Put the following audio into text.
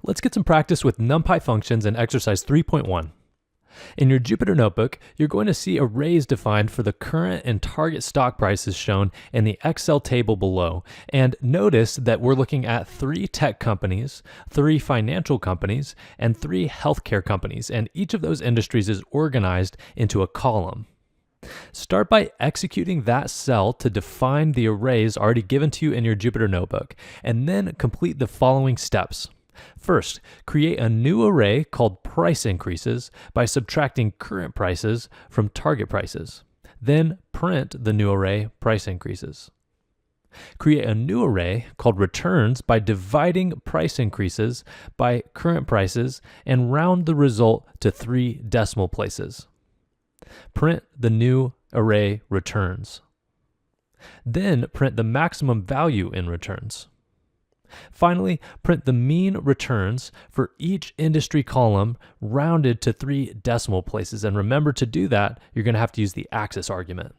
Let's get some practice with NumPy functions in exercise 3.1. In your Jupyter Notebook, you're going to see arrays defined for the current and target stock prices shown in the Excel table below. And notice that we're looking at 3 tech companies, 3 financial companies, and 3 healthcare companies. And each of those industries is organized into a column. Start by executing that cell to define the arrays already given to you in your Jupyter Notebook, and then complete the following steps. First, create a new array called price increases by subtracting current prices from target prices. Then print the new array price increases. Create a new array called returns by dividing price increases by current prices and round the result to 3 decimal places. Print the new array returns. Then print the maximum value in returns. Finally, print the mean returns for each industry column rounded to 3 decimal places. And remember, to do that, you're going to have to use the axis argument.